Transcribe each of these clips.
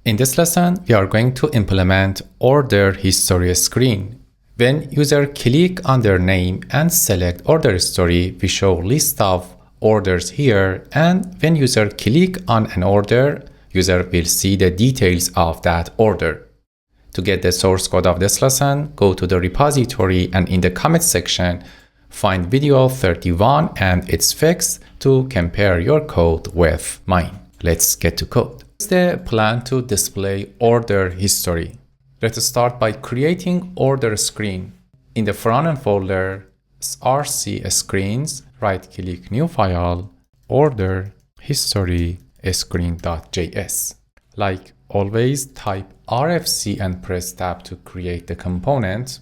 In this lesson, we are going to implement order history screen. When user click on their name and select order history, we show list of orders here, and when user click on an order, user will see the details of that order. To get the source code of this lesson, go to the repository and in the comment section, find video 31 and its fix to compare your code with mine. Let's get to code. Here's the plan to display order history. Let's start by creating order screen. In the frontend folder, rc screens, right-click new file, order history screen.js. Like always, type rfc and press tab to create the component.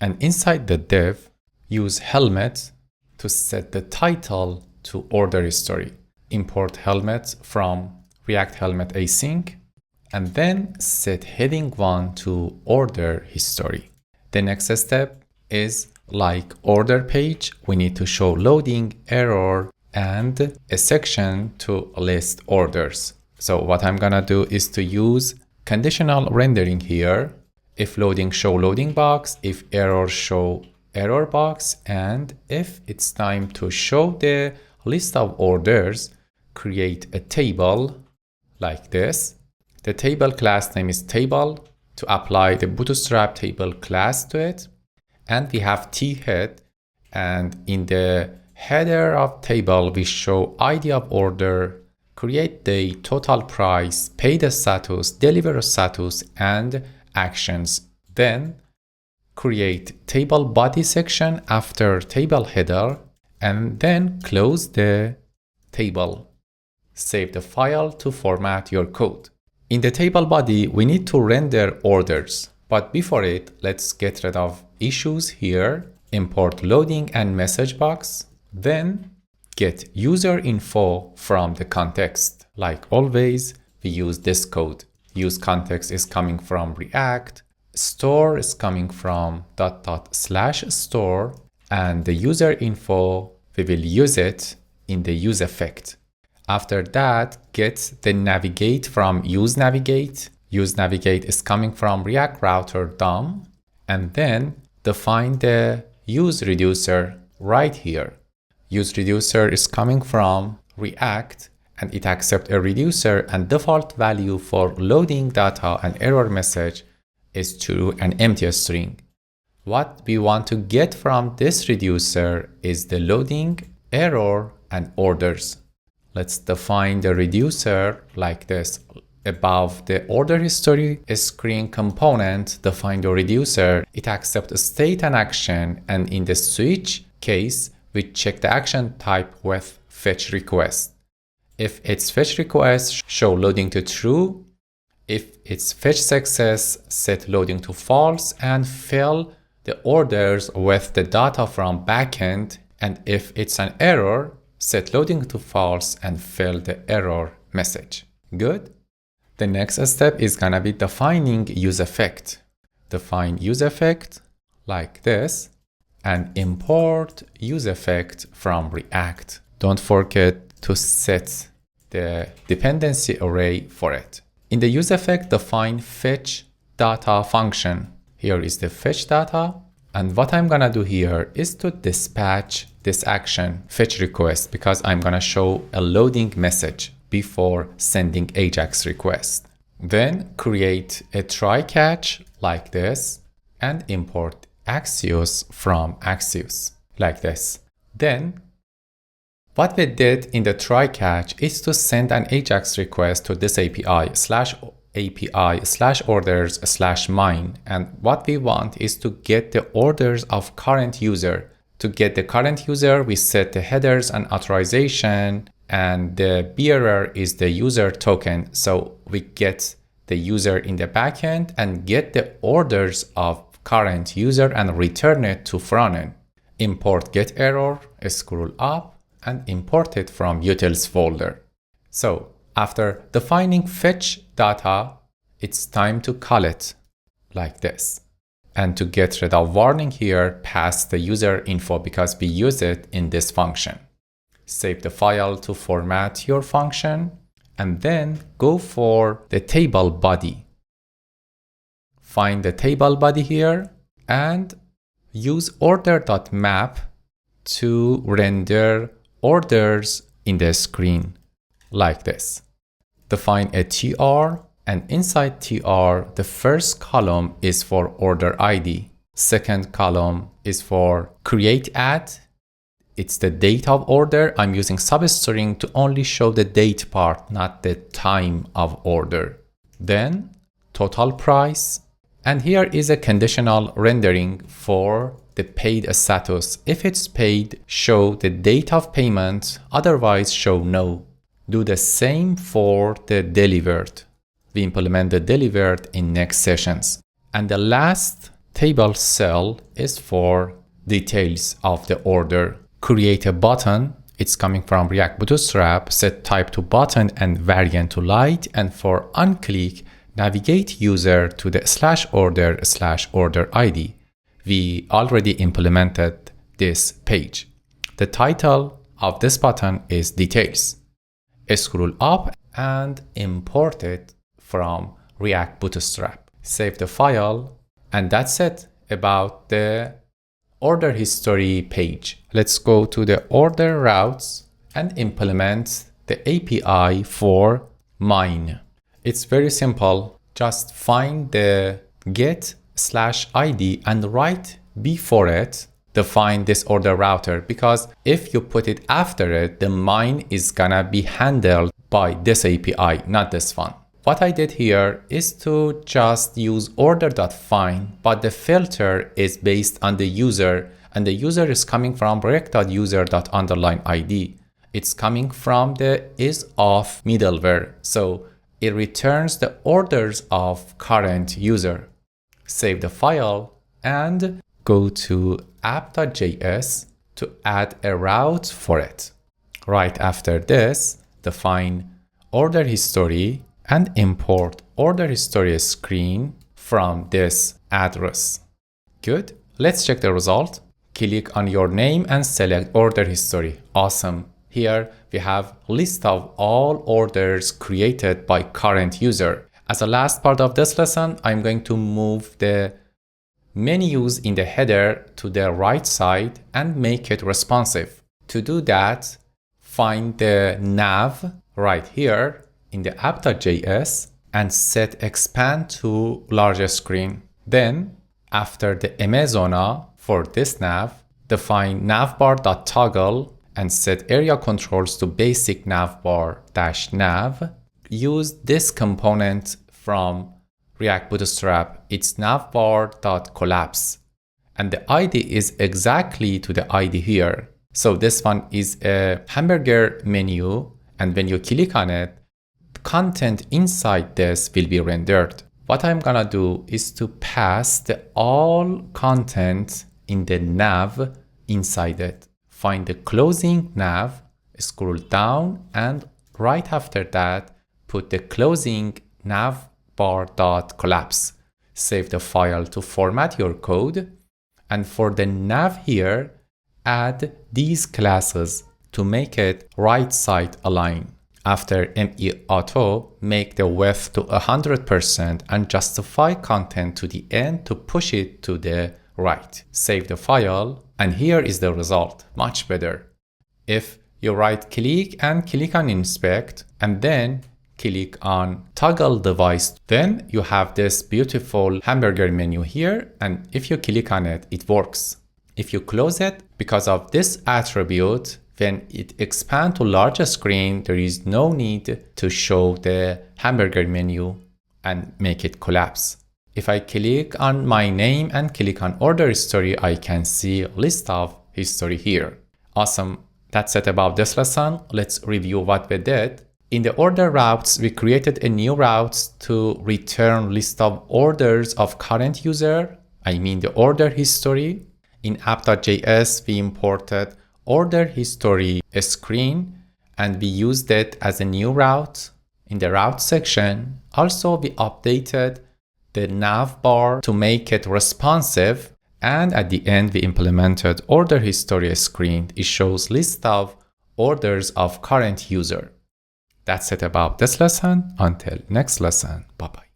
And inside the div, use helmet to set the title to order history. Import helmet from React Helmet async, and then set heading 1 to order history. The next step is like order page, we need to show loading, error, and a section to list orders. So what I'm gonna do is to use conditional rendering here. If loading, show loading box. If error, show error box. And if it's time to show the list of orders, create a table like this. The table class name is table to apply the bootstrap table class to it. And we have thead, and in the header of table, we show ID of order, create the total price, paid status, deliver status, and actions. Then create table body section after table header, and then close the table. Save the file to format your code. In the table body, we need to render orders. But before it, let's get rid of issues here. Import loading and message box. Then get user info from the context. Like always, we use this code. Use context is coming from React. Store is coming from ... /store. And the user info, we will use it in the use effect. After that, get the navigate from use navigate. Use navigate is coming from React Router DOM. And then define the use reducer right here. Use reducer is coming from React, and it accepts a reducer, and default value for loading data and error message is true and empty string. What we want to get from this reducer is the loading, error, and orders. Let's define the reducer like this. Above the order history screen component, define the reducer. It accepts state and action, and in the switch case, we check the action type with fetch request. If it's fetch request, show loading to true. If it's fetch success, set loading to false and fill the orders with the data from backend. And if it's an error, set loading to false and fill the error message. Good. The next step is gonna be defining use effect. Define use effect like this and import use effect from React. Don't forget to set the dependency array for it. In the use effect, define fetch data function. Here is the fetch data. And what I'm gonna do here is to dispatch this action, fetch request, because I'm gonna show a loading message before sending AJAX request. Then create a try catch like this and import Axios from Axios like this. Then what we did in the try catch is to send an AJAX request to this API/orders/mine. And what we want is to get the orders of current user. To get the current user, we set the headers and authorization, and the bearer is the user token. So we get the user in the backend and get the orders of current user and return it to frontend. Import get error, scroll up, and import it from utils folder. So after defining fetch data, it's time to call it like this. And to get rid of warning here, pass the user info because we use it in this function. Save the file to format your function and then go for the table body. Find the table body here and use order.map to render orders in the screen like this. Define a TR, and inside TR, the first column is for order ID. Second column is for create at. It's the date of order. I'm using substring to only show the date part, not the time of order. Then total price. And here is a conditional rendering for the paid status. If it's paid, show the date of payment, otherwise show no. Do the same for the delivered. We implement the delivered in next sessions. And the last table cell is for details of the order. Create a button. It's coming from React Bootstrap. Set type to button and variant to light. And for onClick, navigate user to the /order/order ID. We already implemented this page. The title of this button is details. Scroll up and import it from React Bootstrap. Save the file, and that's it about the order history page. Let's go to the order routes and implement the API for mine. It's very simple. Just find the get/id and right before it define this order router, because if you put it after it, the mine is gonna be handled by this API, not this one. What I did here is to just use order.find, but the filter is based on the user, and the user is coming from rect.user._id. It's coming from the is_of middleware, so it returns the orders of current user. Save the file and go to app.js to add a route for it. Right after this, define order history and import order history screen from this address. Good. Let's check the result. Click on your name and select order history. Awesome. Here we have list of all orders created by current user. As a last part of this lesson, I'm going to move the menus in the header to the right side and make it responsive. To do that, find the nav right here in the app.js and set expand to larger screen. Then, after the Amazona for this nav, define navbar.toggle and set area controls to basic navbar-nav. Use this component from React Bootstrap. It's navbar.collapse. And the ID is exactly to the ID here. So this one is a hamburger menu, and when you click on it, content inside this will be rendered. What I'm gonna do is to pass the all content in the nav inside it. Find the closing nav, scroll down, and right after that, put the closing navbar.collapse. Save the file to format your code. And for the nav here, add these classes to make it right side align. After me-auto, make the width to 100% and justify content to the end to push it to the right. Save the file, and here is the result, much better. If you right click and click on inspect, and then click on toggle device, then you have this beautiful hamburger menu here, and if you click on it, it works. If you close it, because of this attribute, when it expands to larger screen, there is no need to show the hamburger menu and make it collapse. If I click on my name and click on order history, I can see list of history here. Awesome. That's it about this lesson. Let's review what we did. In the order routes, we created a new route to return list of orders of current user. I mean the order history. In app.js, we imported order history screen and we used it as a new route. In the route section, also we updated the navbar to make it responsive, and at the end we implemented order history screen. It shows list of orders of current user. That's it about this lesson. Until next lesson. Bye bye.